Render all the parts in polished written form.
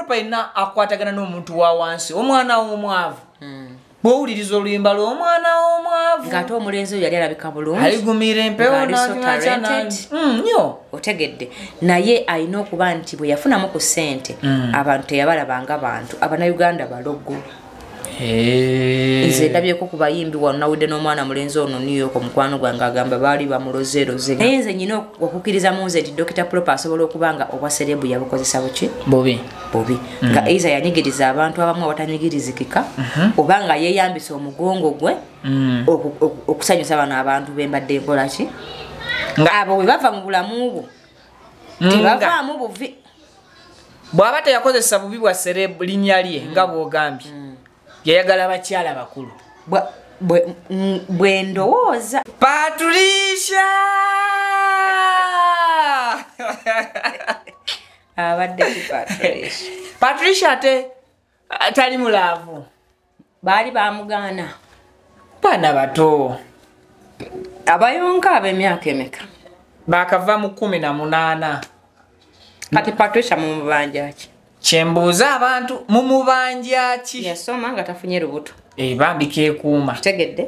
proper ina akwatagana n'omuntu wa wansi omwana w'omwavu bw'owuliriza oluyimba lw'omwana w'omwavu ng'ate omulenzi oyo yali alabika bulungi aligumira empewo nnyo otegedde naye alina okuba nti bwe yafunamu ku ssente abantu teyabalabanga bantu abanayuganda balogo nze ndabyeko ku bayimbi wano nawudde n'omwana mulenzi ono New York omukwano gwange agamba baali bamulozeeroze naye nze nyina okukkiriza mu nze nti Dr. Proper asobola okuba nga obwa serebu yabukozesa buki bubi nga eiza yanyigiriza abantu abamu abatanyigirizikika oba nga yeeyambisa omugongo gwe okusanyusa bano abantu bembadde nkola ki abo bwe bava mu bulamu bwo tebavaamu buvi bw'aba teyakozesa bubi bwa serebu linnya lye nga bw'ogambye yayagala bakyala bakulu bwe ndowooza Patricia abadde Patricia ate tali mulaavu baali bamugaana baana bato abayonka ab'emyaka emeka bakava mu 18 kati Patricia mu mubanja ki kyembuuza abantu mu mubanja ki yasoma nga tafunye lubuto bambika ekuuma tegedde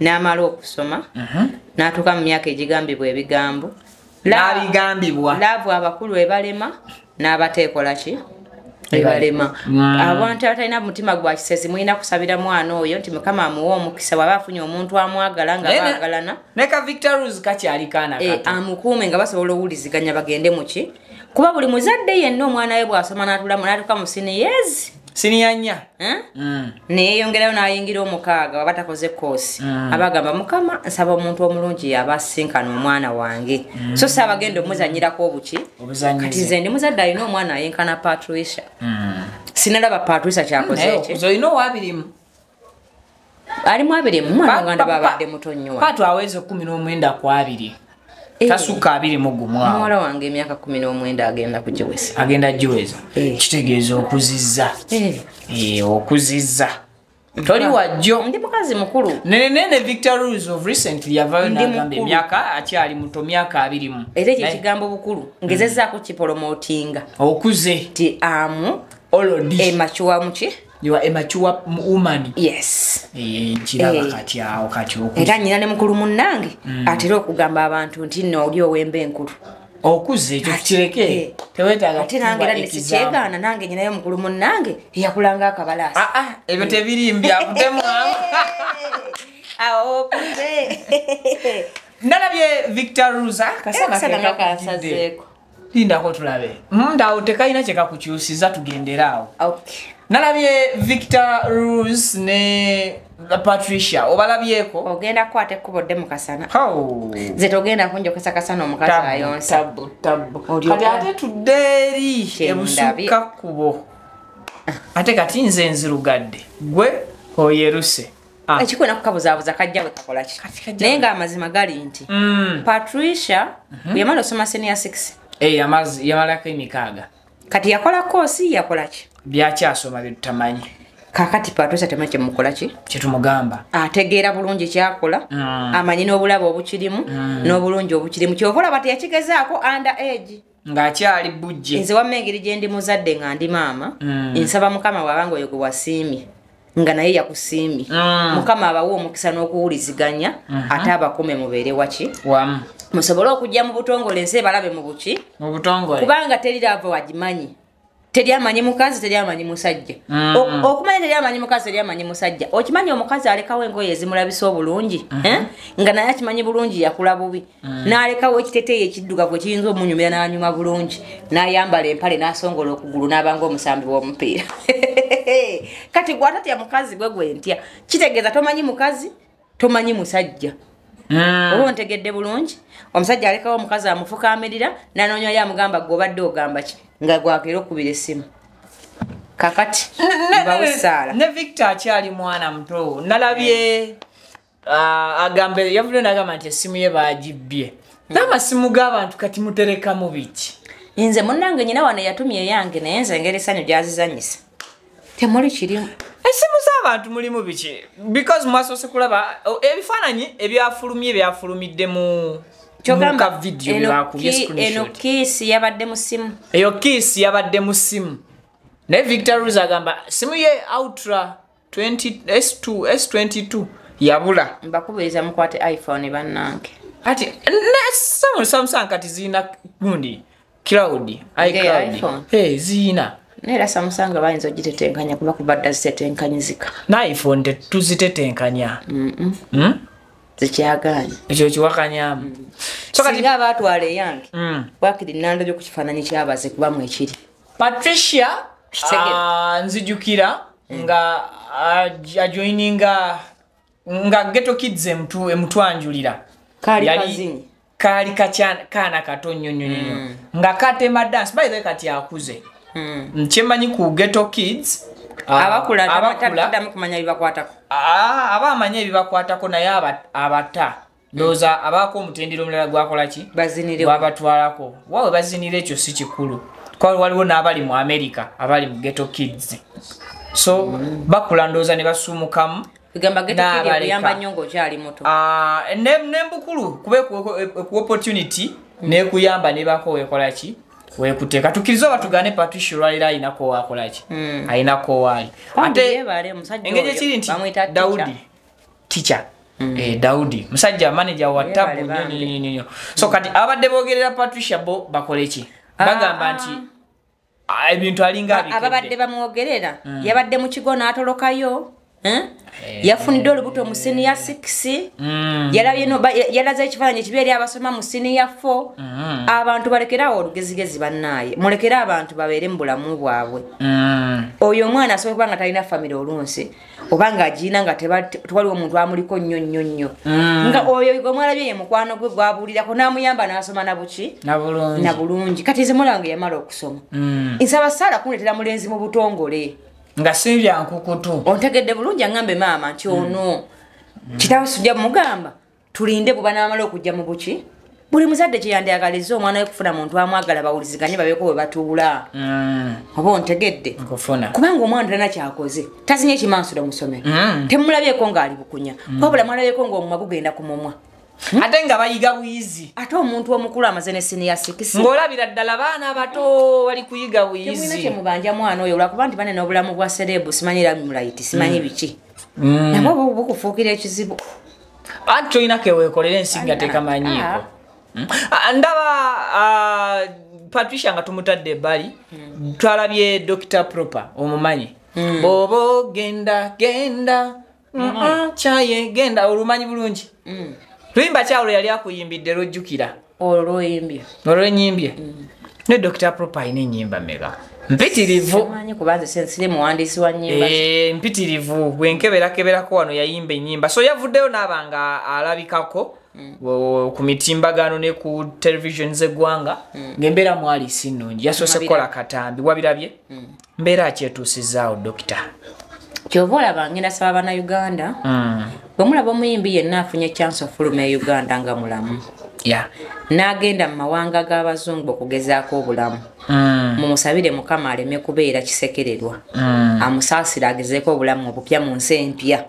n'amala okusoma n'atuuka mu myaka egigambibwa ebigambo n'abigambibwa laavu abakulu ebalema n'abateekola ki ebalema abantu abatalina mutima gwa kisezi mulina kusabira mwana oyo nti mukama amuwa omukisa bw'aba afunye omuntu amwagalana nga baagalana ne ka Victor Rose kakyali kaana kato amukuume nga basobola owuliziganya bagende mu ki kuba buli muzadde yenna omwana we bw'asoma n'atuuka mu siniyezi siniyanya neyeyongerayo n'ayingira 6 waba takoze koosi abagamba mukama nsaba omuntu omulungi yaba asinkana omwana wange so saabagenda omuzanyirako obuki kati nze ndi muzadde alina omwana ayenkana Patricia sinalaba Patricia kyakoze eki olina owabirimu alimu 2 mwana waganda babadde muto nnyo Patu aweze 19 ku 2 tasuka 21 mwala wange emyaka 19 agenda kujiwesa agenda jiweza kitegeeza okuzizza okuzizza toli wajjo ndi mukazi mukulu nene Victor Rose of recently yavayo n'agamba emyaka akyali muto myaka 20 era ekyo kigambo bukulu ngezezzaako kipromotinga okuze ti amu olodi emachuwa muki you are a mature woman yes kiraba kati awo kati okuze era nyina ne mukulu munnange atera okugamba abantu nti nno oli owembe enkulu okuze ekyo kireke tewetaaga ate nange era nesikyegaana nange nyinayo mukulu munnange yakulanga akabalaasi ebyo tebirimbi akutemu awo okuze nalabye Victor Rose kasana kasazeeko lindako tulabe ndawo tekalina kyekakukyusiza tugenderaawo okay nalabye Victor Rose ne Patricia obalabyeko ogenda kwate kubodde mukasana nze togenda kunjokesa kasana omukazi ayonsa kati ate tuddeeri ebusukka kubo ate kati nze nzirugadde gwe oyeruse ekikwena kukabuzaabuza kajja bwe kakola ki naye ng'amazima gali nti Patricia yamala osoma senior 6 yamalako 6 kati yakola koosi yakola ki byakyasoma byetutamanyi kakati Patricia temanyi kyemukola ki kyetumugamba ategeera bulungi kyakola amanyi n'obulabo obukirimu n'obulungi obukirimu kyova olaba teyakigezaako under age ng'akyali bujje nze wamma engeri gye ndi muzadde nga ndi maama nsaba mukama bw'abanga oyo gwe wasiimye nga naye yakusiimye mukama abawa omukisa n'okuwuliziganya ate abakume mubeere waki wamu musobole okujja mu butongole ensi ebalabe mu buki mu butongole kubanga teriraava wagimanyi teri amanyi mukazi teri amanyi musajja okumanya teri amanyi mukazi teri amanyi musajja okimanyi omukazi alekawo engoye ezimulabisa obulungi nga naye akimanyi bulungi yakula bubi n'alekawo ekiteteeyo ekiddugavu ekiyinza omunyumira n'anyuma bulungi n'ayambala empale n'asongola okugulu n'abanga omusambi w'omupiira kati gwatatya mukazi gwe ntya kitegeeza tomanyi mukazi tomanyi musajja oba ntegedde bulungi omusajja alekawo omukazi amufukaamirira n'anoonyayo amugamba gwe obadde ogamba ki nga gwagera okubira essimu kakati bawusaala ne Victor akyali mwana muto nalabye agambe yavudde n'agamba nti essimu ye baagibbye n'amasimu g'abantu kati muterekamu biki nze munnange nyina wano yatumye eyange naye nze engeri essanyu gyazizanyisa temuli kirimu essimu z'abantu mulimu biki because mwasoose kulaba ebifaananyi byafulumidde mu ka video eno kiisi yabadde mu simu eyo kiisi yabadde mu simu naye Victor Rose agamba simu ye Ultra 20 S22 yabula. Mbakubiriza mukwate iPhone bannange. Ati Samsung kati zina gundi cloud iCloud. Hey zina. Nera Samsung bayinza ogitetenkanya kuba kubadda zitetenkanyizika. Na iPhone tuzitetenkanya. Zikyaganya. Ekyo kiwakanya. So kati nga batwale yange. Wakiri nando byo kukifananyi kyabaze kuba mu ekiri. Patricia nzijukira nga ajoininga nga Ghetto Kids emutwanjulira. Kali kana kato nyonyonyo. Nga katema dance by the kati akuze. Nchemanyi ku Ghetto Kids abakula tamataddamu kumanya bibakwatako. Abamanya ebibakwatako naye abata ndoza abako omutendero omulala gwakola ki bazinire wabatwalako wawe bazinire ekyo si kikulu kwa waliwo n'abali mu America abali mu Ghetto Kids so bakula ndoza ne basumukamu bigamba Ghetto Kids kuyamba nyongo kyali muto nembukulu kube ku opportunity ne kuyamba ne bako wekola ki wekuteka tukirizo batugane Patricia Lwalira ayinako wakola ki ayinako wali ate engeje kiri nti Daudi teacher Daudi musajja manager wa tabu nyo so kati abadde bogerera Patricia bo bakole ki bagamba nti ebintu alinga ababadde bamwogerera yabadde mu kigo n'atolokayo yafunidde olubuto mu senior 6 yalaze ekifaananyi kibeeri abasoma mu senior 4 abantu balekerawo olugezigezi bannaye mulekera abantu babeere mu bulamu bwabwe oyo omwana asobola kuba nga talina famire olunsi oba nga agiina nga tewaliwo omuntu amuliko nnyo nga oyo omwalabye ye mukwano gwe gwabuulirako n'amuyamba n'asoma nabuki na bulungi kati nze mulange yamala okusoma nsaba Saala kunleetera mulenzi mu butongole nga sivya nkukutu ontegedde bulungi angambe maama nti ono kitawe sujja mugamba tulinde buba n'amala okujja mu buki buli muzadde kyeyandayagaliza omwana we kufuna muntu amwagala bawuliziganye babeeko bwe batuula oba ontegedde kubanga omwana talina kyakoze tazinye ekimansula musome temulabyeko ng'ali bukunya wabula mwalabyeko ng'omumwa gugenda ku mumwa ate nga bayiga buyizi ate omuntu omukulu amaze ne senior 6 ng'olabira ddala baana abato bali kuyiga buyizi temulina kyemubanja mwana oyo olwakuba nti bane n'obulamu bwa serebu simanyi ramulaiti simanyi biki nabwo bukufuukira ekizibu anti tolinako eweekolera ensinga tekamanyiiko ndaba Patricia nga tumutadde ebbali twalabye Dr. Proper omumanyi bobo genda kyaye genda olumanyi bulungi luyimba kyalo yali akuyimbidde lwojjukira olwenyimbye ne Dr. Proper ayina ennyimba mega mpitirivu mpitirivu bwenkeberakebelako wano yayimba ennyimba so yavuddeyo n'abanga alabikako ku mitimbagano ne ku television z'eggwanga ng'embeera mwali si nnungi yasoose kukola katambi wabirabye mbeera akyetuusizaawo dokita kyova olaba ngenda saba bannayuganda bwe mulaba omuyimbi yenna afunye chance ofuluma e Uganda nga mulamu n'agenda mu mawanga g'abazungu okugezaako obulamu mumusabire mukama aleme kubeera kisekererwa amusaasire agezeeko obulamu obupya mu nsi empya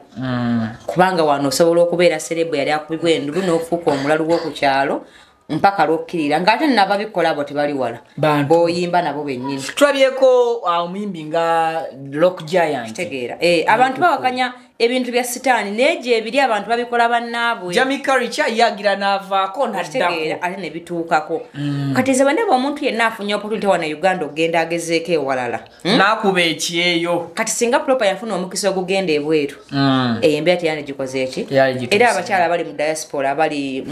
kubanga wano osobola okubeera serebu yali akubibwa endulu n'ofuuka omulalu w'oku kyalo mpaka lwokkirira ng'ate nababikola bo tebali wala b'oyimba nabo bennyini tulabyeko omuyimbi nga Rock Giant tegeera abantu bawakanya ebintu bya sitaani neje ebiri abantu babikola bannaabwe Jamie Curry yagira n'avaako naddako ate ne bituukako kati ze bane omuntu yenna afunye opportunity wana Uganda ogenda agezeeko ewalala n'akuba ekyeyo kati singa Proper yafuna omukisa ogugenda ebweru embeera teyandi gikoze eki era abakyala abali mu diaspora abali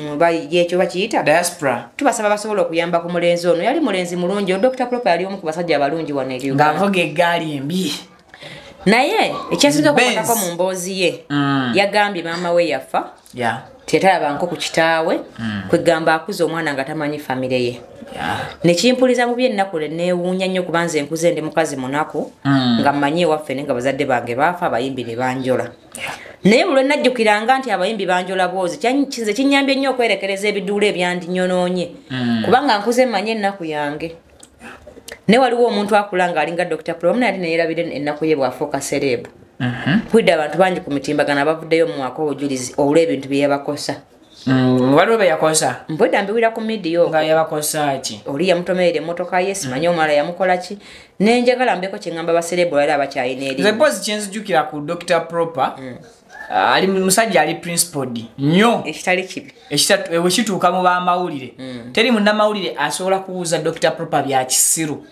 yekyo bakiyita diaspora tubasaba basobola okuyamba ku mulenzi ono yali mulenzi mulungi Dr. Proper yali omu ku basajja abalungi wano eri Uganda ng'avuga eggaali embi naye ekyasinga okukwatako mu mboozi ye yagambye maama we yafa tetalabangako ku kitaawe kwegamba akuze omwana nga tamanyi famire ye nekimpuliza mu byennaku neewuunya nnyo kubanza enkuze ndi mukazi munaku nga mmanyi ewaffe ne nga bazadde bange baafa abayimbi ne banjola naye buli lwenajjukiranga nti abayimbi banjola bwozi kinze kinyambye nnyo okwerekereza ebiduula ebyandinyonoonye kubanga nkuze mmanyi ennaku yange ne waliwo omuntu akula ng'alinga Dr. Proper naye neerabire ennaku ye bw'afuuka serebu kwidde abantu bangi ku mitimbagano abavuddeyo mu mwaka obujulizi olw'ebintu bye yabakosa waliwo be yakosa mbwedda mbiwira ku midiyo nga yabakosa ki oli yamutomerera emmotoka ye simanyi omulala yamukola ki nenjagala mbeko kyeŋŋamba baserebula era abakyalina eri nze pozi kyenzijukira ku Dr. Proper ali musajja ali principled nnyo ekitali kibi wekituuka mu bamawulire teri munnamawulire asobola kubuuza Dr. Proper bya kisiru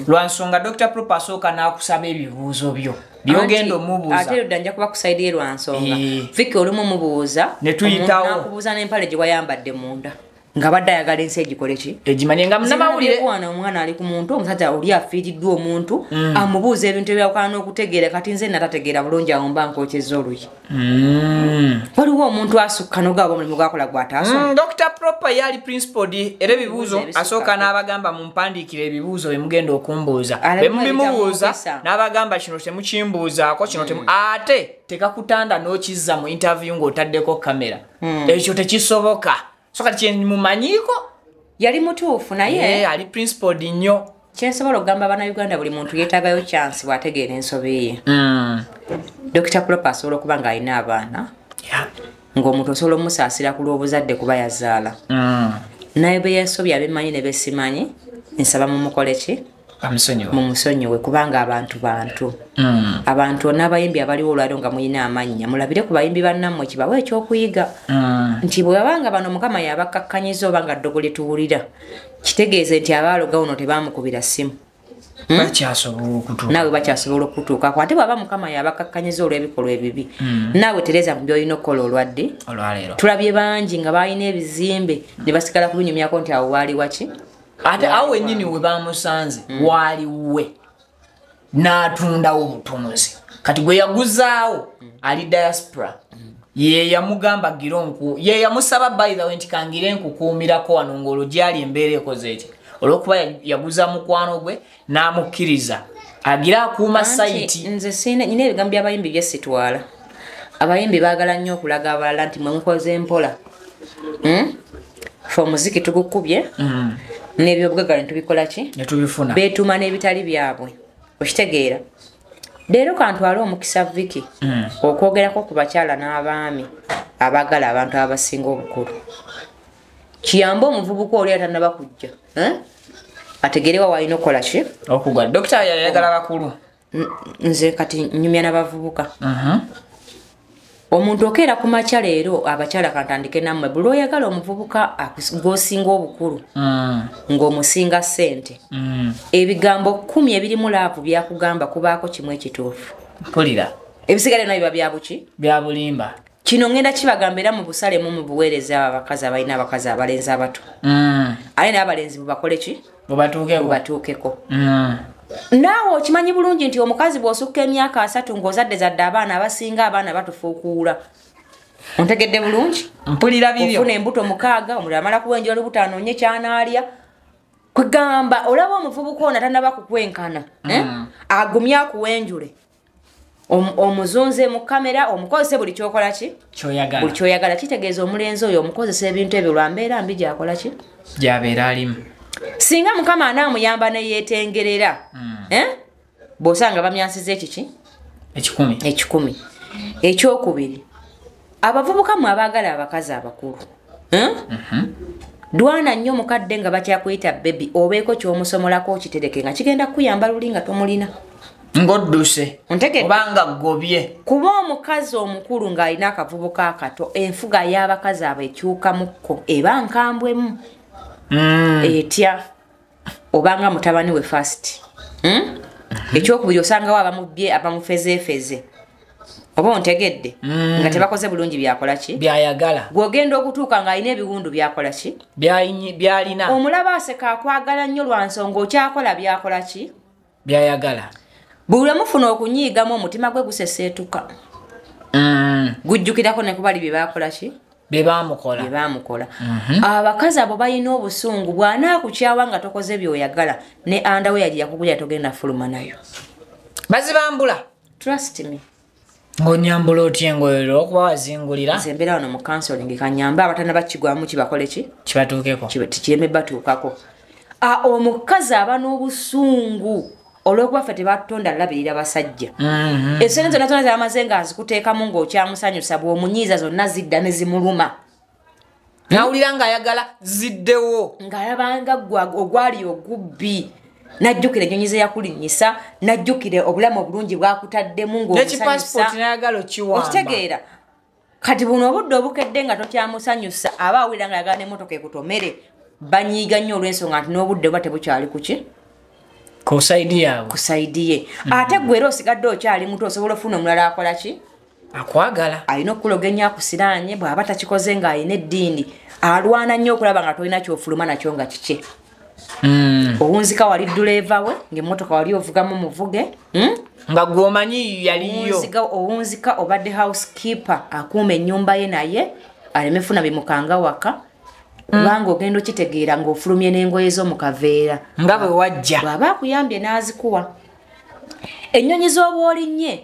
lwansonga Dr. Proper asooka n'akusaba ebibuuzo byo byogenda omubuuza ate edda nja kuba kusaidiye lwansonga fiki olumu mubuuza nakubuuza n'empale gye wayambadde munda nga badde ayagala ensi egikole ki egimanye nga munnamawulire wana omwana ali ku muntu omusajja oli afiiriddwa omuntu amubuuza ebintu ebyawukana n'okutegeera kati nze natategeera bulungi awo mba nkokyeza oluyi waliwo omuntu asukka nogaaba omulimu gwakola gwataasoma Dr. Proper yali principled era ebibuuzo asooka n'abagamba mumpandiikire ebibuuzo bye mugenda okumbuuza be mubimubuuza n'abagamba kino temukimbuuzaako kino ate tekakutanda n'okizza mu interview ng'otaddeko kamera ekyo tekisoboka so kati kyemumanyiiko yali mutuufu naye ali principled nnyo kyensobola okugamba bannayuganda buli muntu yeetaagayo chance bw'ategeera ensobe ye Dr. Proper asobola okuba ng'alina abaana ng'omuntu osobola omusaasira ku lw'obuzadde kuba yazaala naye be yeesobye abemanyi ne besimanyi nsaba mumukole ki mumusonyiwe kubanga abantu abantu n'abayimbi abaliwo olwaliro nga muyina amannya mulabire ku bayimbi bannammwe kibawe ekyokuyiga nti bwe babanga bano mukama yabakakkanyiza oba nga ddogo lyetuwulira kitegeeze nti abaaloga uno tebamukubira ssimu naawe bakyasobola okutuukako ate bwaba mukama yabakakkanyiza olw'ebikolwa ebibi naawe tereza mu byolina okukola olwadde tulabye bangi nga balina ebizimbe ne basigala kubinyumyako nti awo waali waki ate awo wennyini we bamusanze waaliwe n'atundawo obutunuzi kati gwe yaguzaawo ali diaspora ye yamugamba gironku ye yamusaba by the way nti kangire nkukuumirako wano ng'olwo gyali embeera ekoze eki olw'okuba yaguza mukwano gwe n'amukkiriza agira akuuma sayiti nze nyina ebigambo by'abayimbi bye sitwala abayimbi baagala nnyo okulaga abalala nti mwe mukoze empola fe omuziki tugukubye n'ebyobugagala netubikola ki netubifuna beetuma n'ebitali byabwe okitegeera leero kantwala omukisa viki okwogerako ku bakyala n'abaami abaagala abantu abasinga obukulu kiyamba omuvubuka oli atannaba kujja ategerewa walina okukola ki okugwa dokita yayagala bakulu nze kati nyumya n'abavubuka omuntu okeera ku makya leero abakyala kantandike nammwe buli oyagala omuvubuka gwosinga obukulu ng'omusinga ssente ebigambo 10 ebirimu laavu byakugamba kubaako kimu ekituufu mpulira ebisigale nayo biba byabuki bya bulimba kino ngenda kibagamba era mu busalemu mu buweereza abakazi abalina abakazi abalenzi abato ate n'abalenzi bubakole ki bubatuukeko naawe okimanyi bulungi nti omukazi bw'osukka emyaka 3 ng'ozadde zadde abaana abasinga abaana batufuukuula ontegedde bulungi mpulira bibyo ofuna embuto 6 omulala amala kuwenja olubuto anoonye kyanaalya kwegamba olaba omuvubuka ono atannaba kukwenkana agumya akuwenjule omuzunze mu kamera omukozese buli kyokola ki buli kyoyagala kitegeeza omulenzi oyo omukozesa ebintu ebyo lwambeera mbi gyakola ki gyabeera alimu singa mukama anaamuyamba neyeetengerera bw'osanga bamyansiza ekiki 10 ekyokubiri abavubuka mwe abaagala abakazi abakulu dwana nnyo mukadde nga bakyakuyita bebi obeeko ky'omusomolako okitereke nga kigenda kuyamba luli nga tomulina ng'odduse obanga gobye kuba omukazi omukulu ng'alina akavubuka akato enfuga y'abakazi abo ekyukamukko eba nkambwemu etya obanga mutabani we fast ekyokubiri osangawo abamubye abamufezeefeze oba ontegedde nga tebakoze bulungi byakola ki byayagala gw'ogenda okutuuka ng'alina ebiwundu byakola ki byalina omulaba aseka akwagala nnyo lwa nsonga okyakola byakola ki byayagala buli mufuna okunyiigamu omutima gwe guseseetuka gujjukirako ne kubali bye baakola ki byebamukola abakazi abo balina obusungu bw'anaakukyawa nga tokoze byoyagala ne andawe yagira kugulya togenda fuluma nayo bazibambula trust me ng'onyambula otya engoyero okuba wazingulira nze mbeera wano mu counseling kanyambe abatana bakigwamu kibakole ki kibatuukeko tikireme batuukako omukazi aba n'obusungu olw'okuba ffe tebatonda labirira basajja esene zonna zonna zamaze nga azikuteekamu ng'okyamusanyusa bw'omunyiiza zonna zidda ne zimuluma nawulira ng'ayagala ziddewo ng'alabanga ogwali ogubbi najjukira ennyonyi ze yakulinyisa najjukira obulamu obulungi bwakutaddemu ng'ekipasipoti nayagala okiwamba okitegeera kati buno obudde obukedde nga tokyamusanyusa aba awulira nga yagala n'emmotoka ekutomere banyiiga nnyo olw'ensonga nti n'obudde bwa tebukyali kuki ku saidi yaabwe ku saidi ye ate gwe era osigadde okyali muto osobola ofuna omulala akola ki akwagala alina okulogenya akusiraanye bw'aba takikoze ng'alina eddiini alwana nnyo okulaba nga tolina kyofuluma nakyo nga kiki owunzika wali duleeva we ng'emmotoka wali ovugamu muvuge nga gwomanyi yaliyo owunzika obadde housekeeper akuuma ennyumba ye naye aleme funa bimukanga waka kubanga ogenda okitegeera ng'ofulumye n'engoye z'omukaveera nga bwe wajja bw'aba akuyambye n'azikuwa ennyonyi z'oba olinnye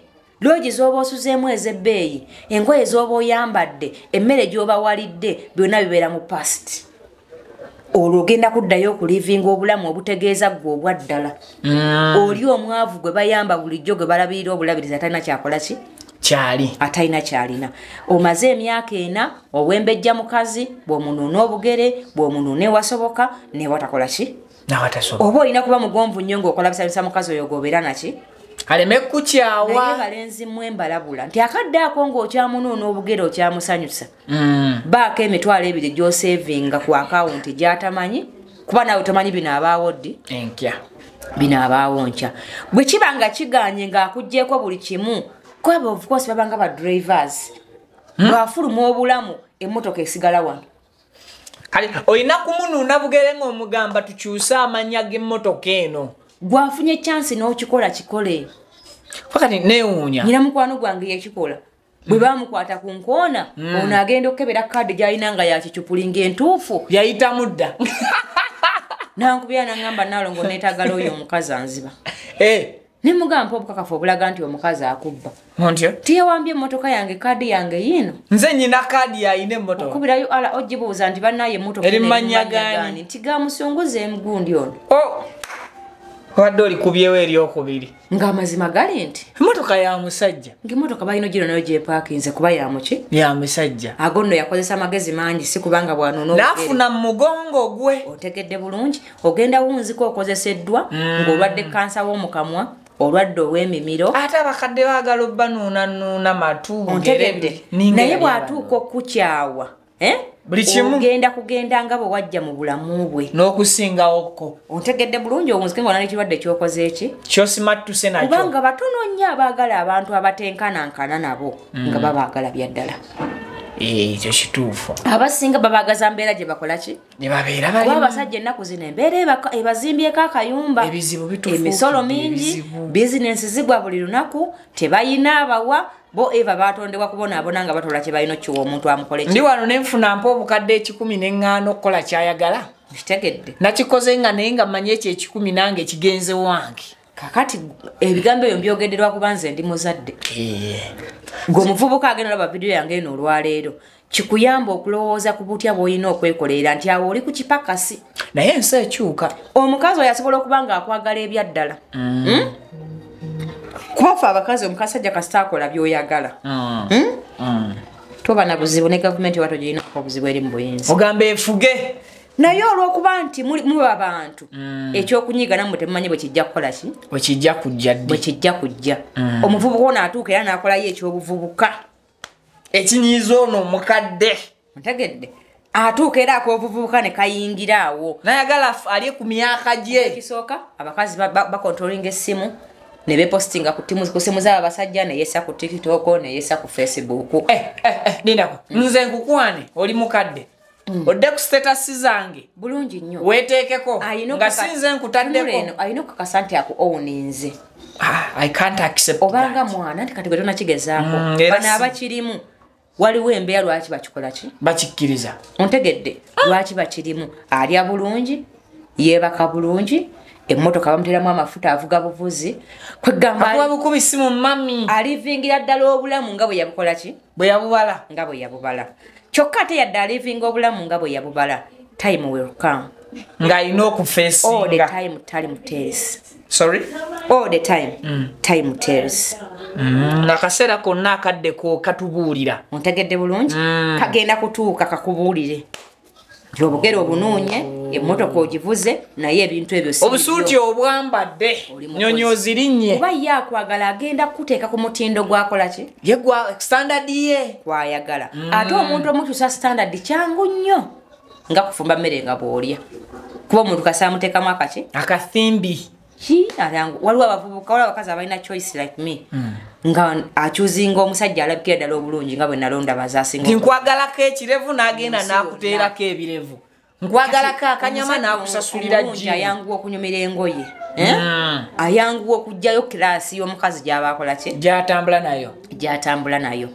loogi z'oba osuzeemu ez'ebbeeyi engoye z'oba oyambadde emmere gy'oba walidde byonna bibeera mu past olwo ogenda kuddayo okulivinga obulamu obutegeeza ggwe obwa ddala oli omwavu gwe bayamba bulijjo gwe balabirira obulabirizi atalina kyakola ki kyali atalina kyalina omaze emyaka 4 owembejja mukazi bw'omunuuna obugere bw'omunuuna ewasoboka newatakola ki oba olina kuba mugonvu nnyo ng'okola bisabisa mukazi oyo gobeera naki aleme kukyawa naye balenzi mmwe mbalabula nti akadde ako ng'okyamunuuna obugere okyamusanyusa baako emitwalo 2 gy'osevinga ku akawunti gy'atamanyi kuba nawe tomanyi bino abaawo ddi enkya bino abaawo nkya bwe kiba nga kiganye ng'akuggyeko buli kimu kuba of course babanga ba drivers bw'afuluma obulamu emmotoka esigala wano kale olina kumunuuna bugere ng'omugamba tukyuse amannya g'emmotoka eno gwafunye chance n'okikola kikole fakati neewuunya nyina mukwano gwange yekikola bwe bamukwata ku nkoona ono agenda okukebera kaadi gy'alina nga yakicupulinga entuufu yayita mudda nankubira naŋŋamba naalongo neetagala oyo omukazi anziba ne mugamba obukakafu obulaga nti omukazi akubba ontyo tiyewambye emmotoka yange kaadi yange yiino nze nyina kaadi yayina emmotoka okubirayo ala ogibuuza nti bannaye emmotoka erimanya gani nti gamusunguza emugundi ono wadde olikubyewo eryokubiri ng'amazima gali nti emmotoka ya musajja ng'emmotoka balina ogiro nayo gyepaakinze kuba yamuki ya musajja ago nno yakozesa amagezi mangi si kubanga bwanoona naafuna mu mugongo gwe otegedde bulungi ogenda wunzika okozeseddwa ng'olwadde kansa w'omukamwa olwadde ow'emimiro ate abakadde baagala obbanuunanuuna matu ontegedde naye bw'atuuka okukyawa buli kimu ogenda kugenda nga bwe wajja mu bulamu bwe n'okusingawoko ontegedde bulungi owunzike ng'ona n'ekirwadde kyokoze eki kyosimattuse nakyo kubanga batono nnyo abaagala abantu abatenkanankana nabo nga babaagala byaddala ekyo kituufu abasinga babaagaza mbeera gye bakola ki ne babeera kuba abasajja ennaku zino embeera ebazimbyeko akayumba emisolo mingi bizinensi zigwa buli lunaku tebayina abawa bo eva batondebwa kubonaabona nga batola kye balina okkiwa omuntu amukoleki ndi wano nenfuna mpa obukadde 10 okukola kyayagala kitegedde nakikoze nga naye nga mmanyi ekyo 10 nange kigenze wange kakati ebigambo ebyo mbyogedderwa kuba nze ndi muzadde gwe omuvubuka agenda olaba vidiyo yange eno olwaleero kikuyamba okulowooza ku butya bw'olina okwekolerera nti awo oli ku kipakasi naye ensi ekyuka omukazi oyo asobola okuba nga akwagala ebyaddala kubafe abakazi omukasajja kasita akola by'oyagala toba na buzibu ne gavumenti wato gyerina obuzibu eri mu buyinza ogamba efuge naye olw'okuba nti muba bantu ekyokunyiga nammwe temumanyi bwe kijja kukola ki bwekijja kujja ddi bwe kijja kujja omuvubuka ono atuuka era n'akolayo ekyobuvubuka ekinyiiza ono omukadde ontegedde atuuka era ak'obuvubuka ne kayingira awo nayagala ali ku myaka gye ekisooka abakazi bakontrolinga essimu ne bepostinga ku simu z'abo abasajja neyesa ku tiktok neyesa ku facebook lindako nze nkukwane oli mukadde odde ku status zange bulungi nnyo weeteekeko nga sinze nkutaddeko alina okukakasa nti ako owuninze I can't accept obanga mwana nti kati gwe tonakigezaako bano abakirimu waliwo embeera lwaki bakikola ki bakikkiriza ontegedde lwaki bakirimu alya bulungi yeebaka bulungi emmotoka bamuteramu amafuta avuga buvuzi kwegamba bukubisi mu mami alivingira ddala obulamu nga bwe yabukola ki bwe yabubala nga bwe yabubala kyokka ate yadde alivinga obulamu nga bwe yabubala time will come ng'alina okufeesinga all the time time tells sorry all the time time tells akaseera konna akaddeko katubuulira ontegedde bulungi kagenda kutuuka kakubuulire nti obugere obunoonye emmotoka ogivuze naye ebintu ebyo obusuuti obwambadde nyonyo zirinnye kuba ye akwagala agenda kuteeka ku mutindo gwakola ki ye gwa standard ye kwayagala ate omuntu omukyusa standard kyangu nnyo nga kufumba mmere nga bw'olya kuba omuntu kasaamuteekamu akaki akathimbi waliwo abavubuka waliwo abakazi abalina choice like me nga akyuzinga omusajja alabikira ddala obulungi nga bwe nalonda bazaasinga nkwagalako ekirevu n'agenda n'akuteerako ebirevu nkwagalako akanyama n'akusasulira jji ayanguwa okunyumira engoye ayanguwa okugjayo kiraasi y'omukazi gy'aba akola ki gy'atambula nayo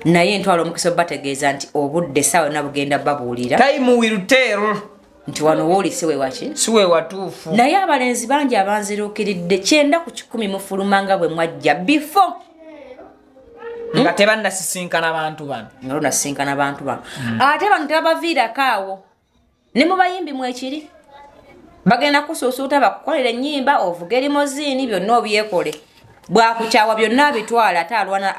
naye ntwala omukisa obategeeza nti obudde essaawa yonna bugenda babuulira time will tell nti wano wooli si wewaki si we watuufu naye abalenzi bangi abanziruukiridde 9 mu fuluma nga bwe mwajja before nga tebannasisinkana bantu bano ate bano tebabaviirako awo ne mu bayimbi mwekiri bagenda kusuusuuta bakukolera ennyimba ovuga erimoziini byonna obyekole bwakukyawa byonna abitwala ate alwana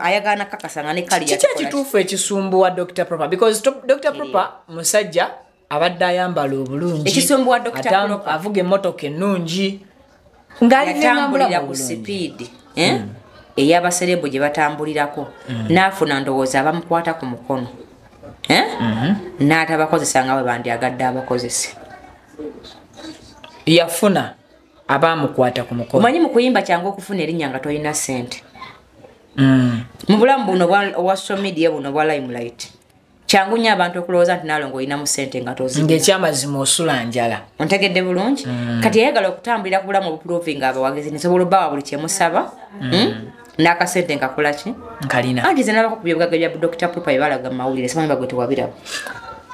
ayagala nakakasanga ne kali kiki ekituufu ekisumbuwa Dr. Proper because Dr. Proper musajja abadde ayambala obulungi ekisumbuwa Dr. Proper avuga emmotoka ennungi ng'alitambulira ku sipiidi ey'abaserebu gye batambulirako n'afuna ndowooza abamukwata ku mukono n'atabakozesa nga bwe bandyagadde abakozese yafuna abamukwata ku mukono omanyi mu kuyimba kyangu okufuna erinnya nga tolina ssente mu bulamu buno obwa social media buno obwa limelight kyangu nnyo abantu okulowooza nti naalongo olinamu ssente nga tozina ng'ekyamazima osula njala ontegedde bulungi kati yayagala okutambulira ku bulamu obuprovinga abawagizi nsobola obbawa buli kyemusaba n'akasente nkakola ki nkalina anti ze nabako ku byobugaga bya Dr. Proper bye balaga mu mawulire simanyi bagwe tewabiraba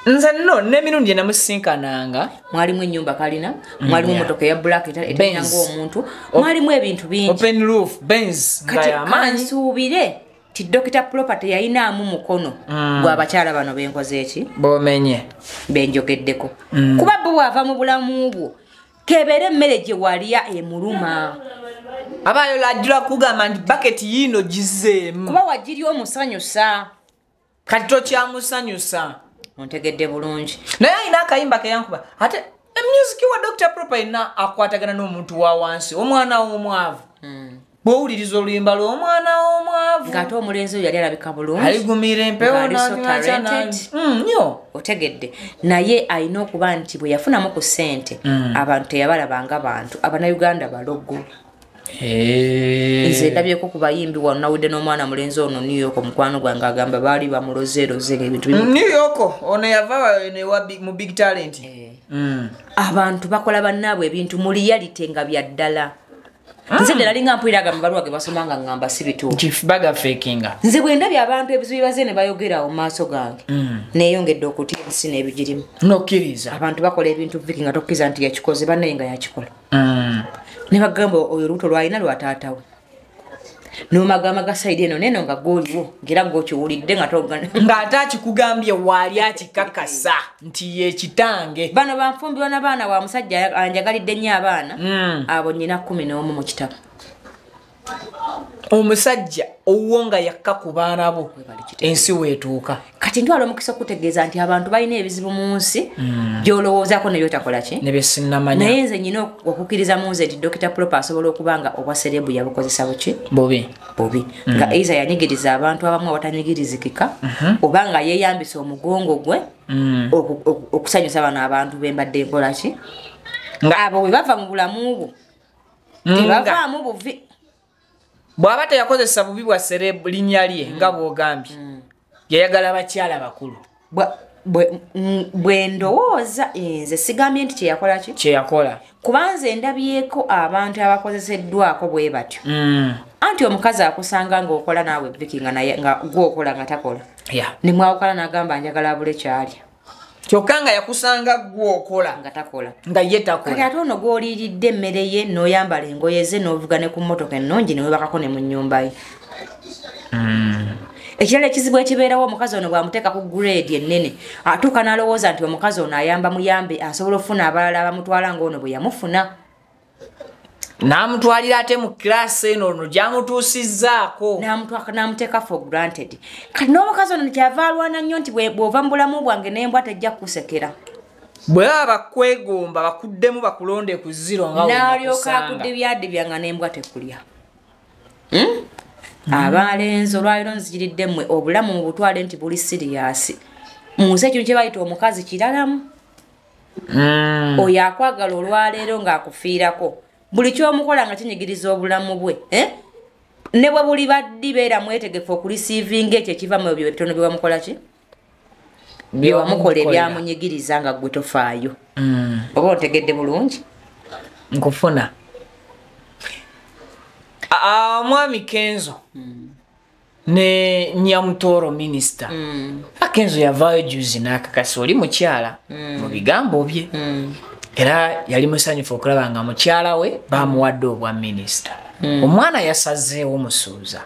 nze nno n'emirundi enamusisinkananga mwalimu ennyumba kalina mwalimu emmotoka eya black etanyanga omuntu mwalimu ebintu bingi open roof Benz kati kansuubire ti Dr. Proper teyayinaamu mukono gw'abakyala bano benkoze eki bomenye benjogeddeko kuba bwe bwava mu bulamu bwo kebeere emmere gye walya emuluma abayo lajjula kugamba nti baketi yiino gizeemu kuba wagirya omusanyusa kati tokyamusanyusa ontegedde bulungi naye alina akayimba keyankuba ate emusiki wa Dr. Proper ina akwatagana n'omuntu wa wansi omwana w'omwavu bw'owuliriza oluyimba lw'omwana w'omwavu ng'ate omulenzi oyo yali alabika bulungi aligumira empewo nnyo otegedde naye alina okuba nti bwe yafunamu ku ssente abantu teyabalabanga bantu abanayuganda balogo nze ndabyeko ku bayimbi wano nawudde n'omwana mulenzi ono New York omukwano gwange agamba baali bamulozeeroze ng'ebintu New York ono yava mu big talent abantu bakola bannaabwe ebintu mu reality nga bya ddala nze ddala linga mpulira agamba baluwa ge basoma nga ngamba si bituufu baga fakinga nze bwe ndabye abantu ebizibu bibaze ne bayogera mu maaso gange neeyongedde okutya ensi n'ebigirimu nokkiriza abantu bakola ebintu viki nga tokkiriza nti yakikoze bannaye nga yakikola ne bagamba oyo olubuto lwalina lwa taata we nomagamba gasaidi eno neno nga gooliwo ngera gwokiwulidde ng'ate akikugambye waali akikakasa nti yekitange bano banfumbirwa na baana wa musajja anjagalidde nnyo abaana abo nnyina 11 mu kitabo omusajja owuwo nga yakka ku baana bo ensi weetuuka kati ntwala omukisa okutegeeza nti abantu balina ebizibu mu nsi gy'olowoozaako ne byotakola ki ne byesinamanya naye nze nnyina okukkiriza mu nze nti Dr. Proper asobola okuba nga obwa serebu yabukozesa buki bubi nga eiza yanyigiriza abantu abamu abatanyigirizikika oba nga yeeyambisa omugongo gwe okusanyusa bano abantu bembadde nkola ki abo bwe bava mu bulamu bwo tebavaamu buvi bw'aba teyakozesa bubi bwa serebu linnya lye nga bw'ogambye yayagala bakyala bakulu bwe ndowooza nze sigambye nti kyeyakola ki kyeyakola kubanze ndabyeko abantu abakozeseddwako bwe batyo anti omukazi akusanga ng'okola naawe viki nga gwokola nga takola nemwawukala n'agamba njagala abule kyalya kyokka nga yakusanga gwokola nga takola nga ye takola kati ate ono gw'oliiridde emmere ye n'oyambala engoye ze n'ovuga ne ku mmotoka ennungi ne webakako ne mu nnyumba ye ekirala ekizibu ekibeerawo omukazi ono bwamuteeka ku grade ennene atuuka n'alowooza nti omukazi ono ayamba muyambe asobola okufuna abalala abamutwala ng'ono bwe yamufuna namutwalira ate mu class eno no jamutuusizzaako namuteeka for granted kati n'omukazi ono kyava alwana nnyo nti bw'ova mu bulamu bwange n'embwa tejja kukusekera bwe baba bakwegomba bakuddemu bakulonde ku ziro nga n'alyoka akudde byadde byanga n'embwa tekulya abalenzi olwaliro nzikiridde mmwe obulamu mu butwale nti buli siriyasi mu nsi ekintu kye bayita omukazi kiralamu oyo akwagala olwaleero ng'akufiirako buli kyomukola nga kinyigiriza obulamu bwe ne bwe buli baddi beera mwetegefu okulisiivinga ekyo ekiva mu ebyo ebitono byewamukola ki byewamukola ebyamunyigiriza nga gwe tofaayo oba otegedde bulungi nkufuna mwami Kenzo ne Nyamutoro minister Kenzo yavaayo juzi n'akakasa oli mukyala mu bigambo bye era yali musanyufu okulaba nga mukyala we bamuwadde obwa minister omwana yasazeewo musuuza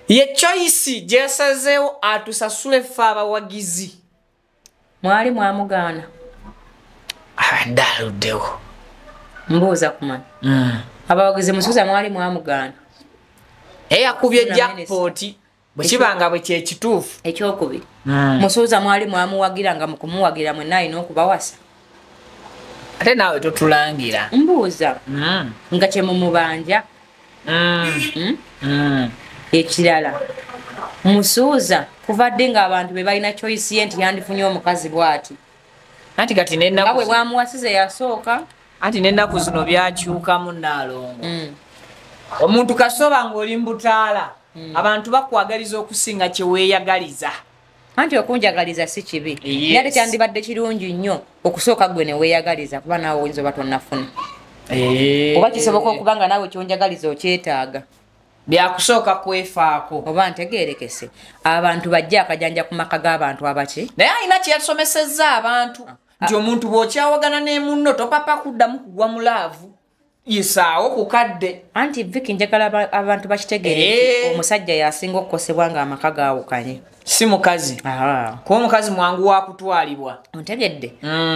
ye choice gye yasazeewo atusasule ffe abawagizi mwali mwamugaana abadde aluddewo mbuuza kumanya abawagizi musuuza mwali mwamugaana eyakubye jackpoti bwekibanga bwe kyekituufu ekyokubiri musuuza mwali mwamuwagira nga mukumuwagira mwenna alina okubawasa ate naawe totulangira mbuuza nga kyemumubanja ekirala musuuza kuvadde ng'abantu be balina choice ye nti yandifunye omukazi bw'ati anti kati nga bwe bwamuwasize yasooka anti n'ennaku zino byakyukamu Naalongo omuntu kasoba ng'oli mbutaala abantu bakwagaliza okusinga kye weeyagaliza anti okunjagaliza si kibi naye ate kyandibadde kirungi nnyo okusooka gwe ne weeyagaliza kuba naawe oyinza oba tonnafuna oba kisoboka okuba nga naawe kyonjagaliza okyetaaga byakusooka kwefaako oba ntegeerekese abantu bajja akajanja ku maka g'abantu abaki naye alina kyeyasomesezza abantu nti omuntu bw'okyawagana ne munno topapa kuddamu kugwa mu laavu yesaawo kukadde anti Vicky njagala abantu bakitegeere omusajja yasinga okukosebwa ng'amaka gaawukanye si mukazi kuba omukazi mwangu wa kutwalibwa ontegedde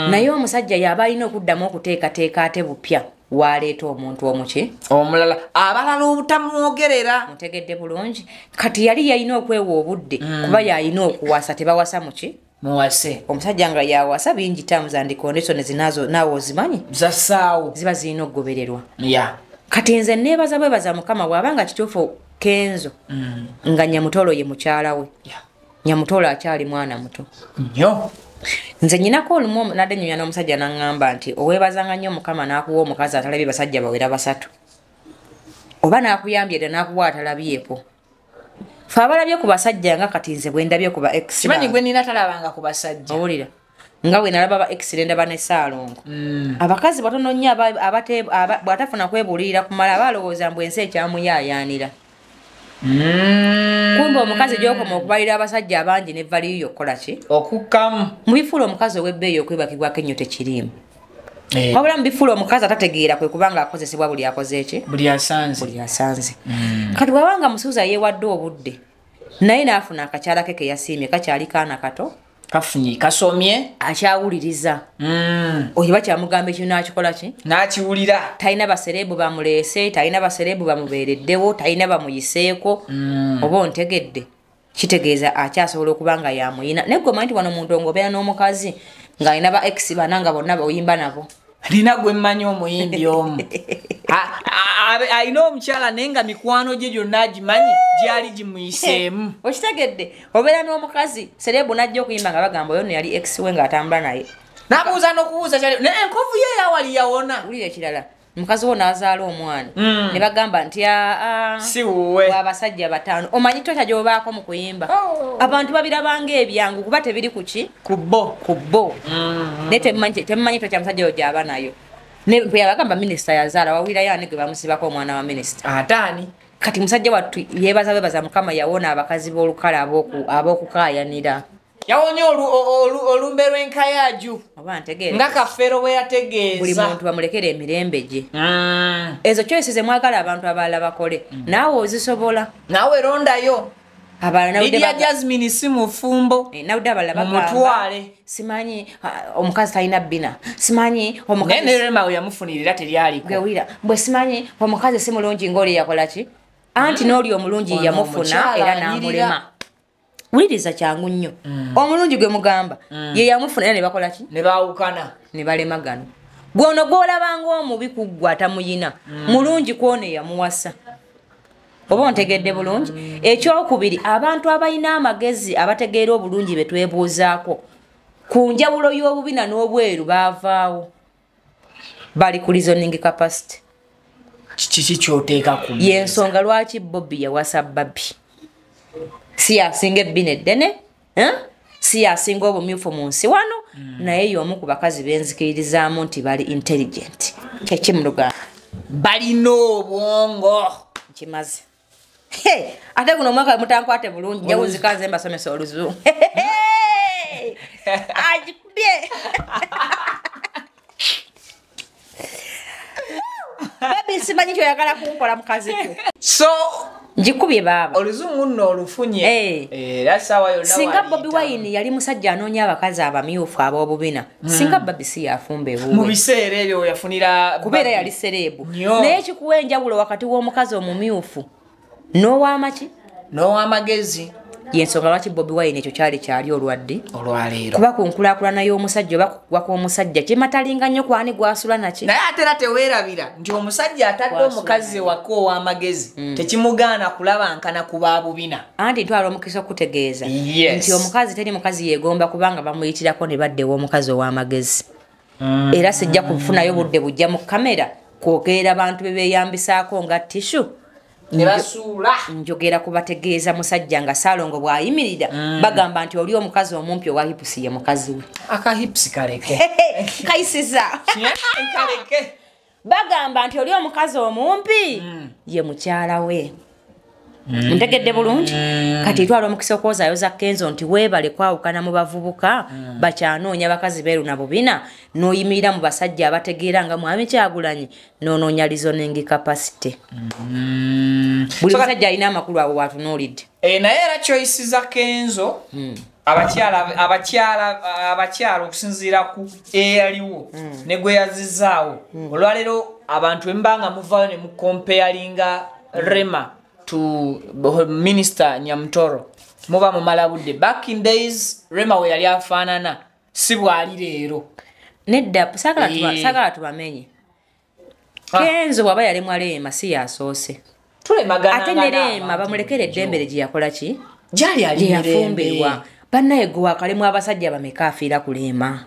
naye omusajja yaba alina okuddamu okuteekateeka ate bupya waleeta omuntu omuki omulala abalala obutamwogerera ontegedde bulungi kati yali yalina okwewa obudde kuba yalina okuwasa tebawasa muki muwase omusajja nga yawasa bingi terms and conditions zinazo naawe ozimanyi zasaawo ziba zirina okugobererwa kati nze neebaza bwebaza mukama bw'abanga kituufu Kenzo nga Nyamutolo ye mukyala we Nyamutolo akyali mwana muto nnyo nze nyinako olumu nadde nnyunya n'omusajja n'aŋŋamba nti oweebazanga nnyo mukama n'akuwa omukazi atalabye basajja bawera basatu oba n'akuyambye dda n'akuwa atalabyeko fe abalabye ku basajja nga kati nze bwe ndabye ku ba ex kimanyi gwe nina talabanga ku basajja owulira nga bwe nalaba ba ex ndaba ne Ssaalongo abakazi batono nnyo bw'atafuna kwebuulirira kumala balowooza mbu ensi ekyamuyaayaanira kumbe omukazi gy'okoma okubalira abasajja abangi ne valiyo yokkola ki okukkamu mu bifuula omukazi ow'ebbeeyi okwebakibwako ennyo tekiriimu wabula mu bifuula omukazi atategeera kwe kubanga akozesebwa buli akoze eki buli asanze kati bw'abanga musuuza yeewadde obudde naye n'afuna akakyala ke yasiimye kakyali kaana kato kafunyi kasomye akyawuliriza oyo bakyamugamba ekintu n'akikola ki n'akiwulira talina baserebu bamuleese talina baserebu bamubeereddewo talina bamuyiseeko oba ontegedde kitegeeza akyasobola okuba nga yamuyina naye gwe omanyi nti wano omuntu ng'obeera n'omukazi ng'alina ba ex bana nga bonna oyimba nabo alina gwe mmanyi omuyimbi omu alina omukyala naye nga mikwano gye gyonna agimanyi gyali gimuyiseemu okitegedde obeera n'omukazi serebu najja okuyimba nga bagamba oyo no yali ex we ng'atambula naye nabuuza n'okubuuza kyali enkovu ye yawali yawona wulira ekirala mukazi wo n'azaala omwana ne bagamba nti si wuwe abasajja bataano omanyi tota gy'obaako mu kuyimba abantu babirabanga ebyangu kuba tebiri kuki ku bbo naye temumanyi tota musajja oyo gy'aba nayo yabagamba minisita yazaala wawulirayo ani gwe bamusibako omwana wa minisita ataani kati musajja wattu yeebaza mukama yawona abakazi b'olukale ab'okukaayanira yawonye olumbe lw'enkayaju nga Kafeero bwe yategeeza buli muntu bamulekera emirembe gye ezo choice ze mwagala abantu abalala bakole naawe ozisobola naawe rondayo Lydia Jasmine si mufumbo nawudde abalala mumutwale simanyi omukazi talina bbina simanyi omukazi ne Rema we yamufunirira teryaliko gewira bwe simanyi omukazi si mulungi ng'oli yakola ki anti n'oli omulungi yamufuna era n'amulema wuliriza kyangu nnyo omulungi gwe mugamba ye yamufuna era ne bakola ki ne baawukana ne balemagano gwono gw'olabanga omubi kuggwa atamuyina mulungi kw'ono yamuwasa oba ontegedde bulungi ekyokubiri abantu abalina amagezi abategeera obulungi be twebuuzaako ku njawulo y'obubina n'obweru baavaawo bali ku reasoning capacity kiki kyoteeka ku y'ensonga lwaki Bobby yawasa Babby si yasinga ebbina eddene si yasinga obumyufu mu nsi wano naye y'omu ku bakazi benzikiririzaamu nti bali intelligent keki mu Luganda balina obwongo kimaze ate guno omwaka mutankwate bulungi njawuzikaze mbasomesa oluzungu agikubye Babby simanyi kyoyagala kunkola mukazi kyo so njikubye baaba oluzungu nno olufunye era sawa yonna singa Bobby Wine yali musajja anoonya abakazi abamyufu ab'obubina singa Babby si yafumba ewuwe mu biseera ebyo yafunira kubeera yali sereebu naye kikuwa enjawulo wakati w'omukazi omumyufu n'ow'amaki n'ow'amagezi yensonga lwaki Bobby Wine ekyo kyali olwadde olwaleero kuba ku nkulaakulana y'omusajja oba kukuwa kw'omusajja kimatalinga nnyo kwani gwasula naki naye ate era teweerabira nti omusajja atadde omukazi waka ow'amagezi tekimugaana kulaba ku baabubina anti ntwala omukisa okutegeeza nti omukazi teri mukazi yeegomba kubanga bamuyitirako ne baddewo omukazi ow'amagezi era sijja kufunayo budde bujja mu kamera kwogerera abantu be beeyambisaako nga tishu nebasuula njogera kubategeeza musajja nga Salongo bw'ayimirira bagamba nti oli omukazi omumpi owa hipusi ye mukazi we akahipusi kaleke kayisiza kaleke bagamba nti oli omukazi omumpi ye mukyala we ntegedde bulungi kati twala omukisa okwozaayoza Kenzo nti weebale kwawukana mu bavubuka bakyanoonya bakazi beeru na bubina n'oyimirira mu basajja abategeera nga Mwami Kyagulanyi n'onoonya reasoning capacity buli musajja alina amakulu abo watunuulidde naye era kyoyisiza Kenzo abakyala okusinziira ku eyaliwo ne gwe yazizaawo olwaleero abantu embanga muvaayo ne mukompeyalinga Rema to Minister Nyamtoro muba mumala budde back in days Rema we yali afaanana si bwali leero nedda sagala tubamenye Kenzo bwaba yali mwaleema si yasoose ate ne Rema bamulekera eddembere gye yakola ki gyali yafumberwa bannaye gwe wakalemu abasajja bameka afiira ku Leema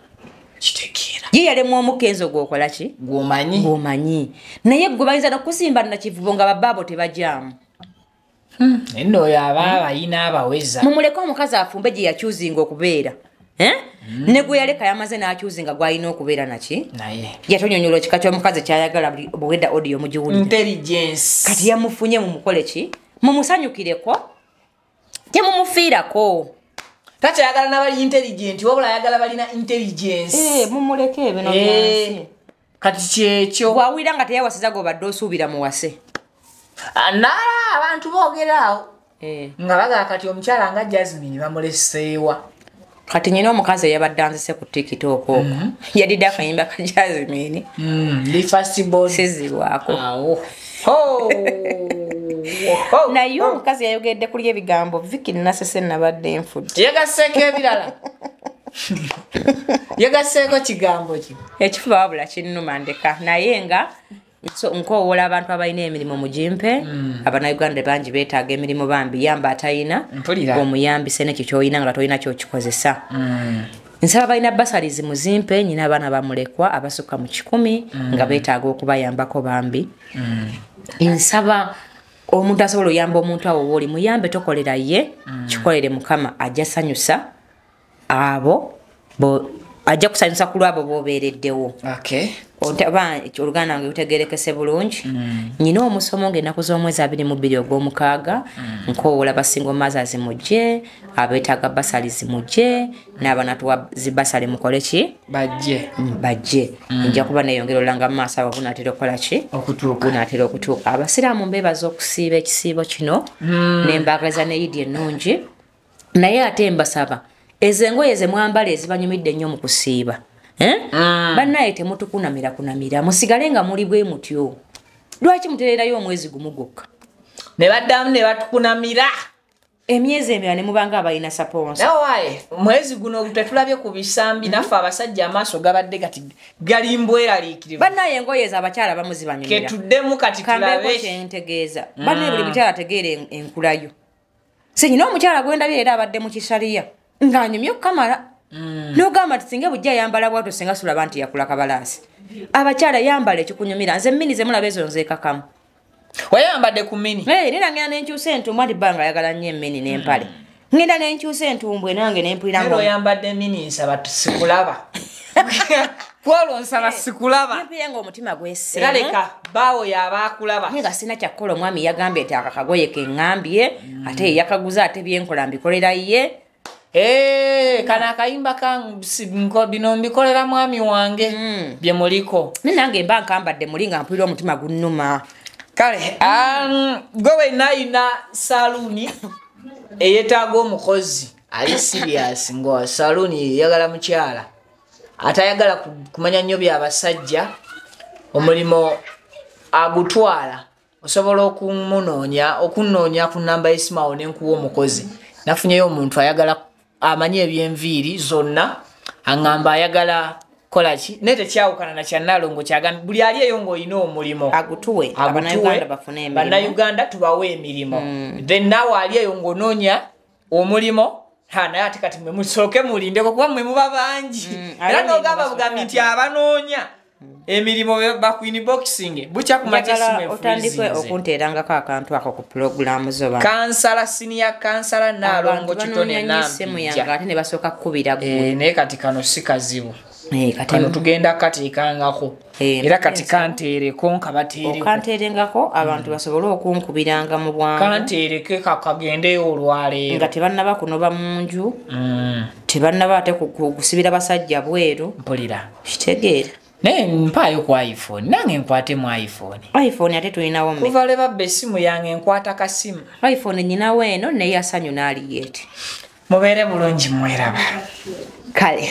kitegeera ye yalemu omu Kenzo gwokola ki gwomanyi naye gwe bayinza n'okusimba na kivubo nga babaabo tebajaamu nno oyo aba bayina abaweza mumuleke omukazi afumbe gye yakyuzinga okubeera ne gwe yaleka yamaze n'akyuzinga gwalina okubeera naki naye yatonyonyola ekika ky'omukazi kyayagala bwedda audio mugiwulire intelligence kati yamufunye mumukole ki mumusanyukireko temumufiirako takyayagala n'abali intelligent wabula ayagala balina intelligence mumuleke bino byansi kati kyekyo bwawulira nga teyawasiza gobadde osuubira muwase nala abantu boogeraawo nga bagala kati omukyala nga Jasmine bamuleseewa kati nyina omukazi eyabadde anzise ku TikTok okwo yadidde akayimba ka Jasmine ndi fastball sizirwako naye omukazi yayogedde kuli ebigambo Vicky Nasese nabadde nfudde yegaseeko ebirala yegaseeko kigambo ki ekifuba wabula kinnuma ndeka naye nga nkoowola abantu abalina emirimu mugimpe abannayuganda bangi beetaaga emirimu bambi yamba atayina omuyambise nekyo kyoyina nga tolina kyokikozesa nsaba balina basalizi muzimpe nyina abaana bamulekwa abasukka mu 100 nga beetaaga okubayambako bambi nsaba omuntu asobola oyamba omuntu awo wooli muyambe tokolera ye kikolere Mukama ajja sanyusa abo ajja kusanyusa ku lwabo b'obeereddewo. Oba oluganda lwange lutegeerekese bulungi. Nyina omusomo ng'ennaku z'omwezi 22 ogw'omukaaga nkoowola basingo mothers mujje, abeetaaga basali zimujje, n'abanatuwa zibasale mukole ki? Bajje. Nja kuba neeyongera olanga mu maaso abo bunaatera okukola ki? Bunaatera okutuuka. Abasiraamu mbeebaza okusiiba ekisiibo kino n'embaagaliza ne Idi ennungi, naye ate mbasaba ezo engoye ze mwambala ezibanyumidde ennyo mu kusiiba. Bannaye temutukunamira musigale nga muli bwe mutyo. Lwaki mutereerayo omwezi gumu gwokka ne baddamu ne batukunamira emyezi emirala ne mubanga abalina saponsa? Nawaye mwezi guno tetulabye ku bisambi naffe abasajja amaaso gabadde gati gali mbweraliikirivu. Bannaye engoye z'abakyala bamuzibanyumira ketuddemu kati tulabe kyentegeeza. Bannaye buli mukyala ategeere enkulayo. Senyina omukyala gwendabye era abadde mu kisaliya ng'anyumye okukamala. N'ogamba nti singa bujja yambala bwatyo singa sulaba nti yakula kabalaasi. Abakyala yambala ekikunyumira. Nze mini ze mulaba ezo nzeekakamu. Wayambadde ku mini? Nera ngenda n'enkyusa entumbwe nti bbanga ayagala nnyo emmini n'empale. Ngenda n'enkyusa entumbwe nange n'empuliramu. Era oyambadde mini nsaba sikulaba. Kwolwo nsaba sikulaba. Mpulira ng'omutima gwesse. Era leka baawo y'abaakulaba. Naye nga sina kyakkola omwami yagambye nti akagoye ke ŋŋambye ate ye yakaguze ate byenkola mbikolera ye. Kana akayimba kango bino mbikolera mwami wange bye muliko. Nange mba nkambadde muli nga mpulira omutima gunnuma. Kale gwe nayina saluni eyetaaga omukozi ali serious ngo saluni yagala mukyala atayagala kumanya nnyo by'abasajja omulimo agutwala osobola okunoonya ku namba y'esimawo n'enkuwa omukozi. Nafunyeyo omuntu ayagala amanye ebyenviiri zonna aŋŋamba ayagala kolaki ne tekyawukana na kyannalongo kyagambye buli ali eyo ng'olina omulimo agutuwe Bannayuganda bafune emirimu. Bannayuganda tubawe emirimu. Then naawe ali eyo ng'onoonya omulimo naye ate kati mwe musooke mulindeko kuba mwe muba bangi. Era n'ogamba bugambi nti abanoonya emirimu ba Queen Boxing bukya ku makisimu otandikwe okunteerangako akantu ako ku pulogulaamu zo ba kansala senior kansala Nalongo Kitone Nampijja ate ne basooka kukubira gwe. Naye kati kano si kazibu. Kano tugenda kateekangako era kati kanteereko nkabateereko okanteerengako abantu basobole okunkubiranga mu bwangu. Kanteereke kakagendeyo olwaleero nga tebannaba kunoba mu nju tebannaba ate kusibira basajja bweru. Mpulira kitegeera naye mpaayo ku iPhone nange nkwate mu iPhone ate tulinawo mmeka kuva le babba essimu yange nkwata kasimu iPhone nyinawo eno naye asanyu n'aliyeeti. mubeere bulungi mweraba. Kale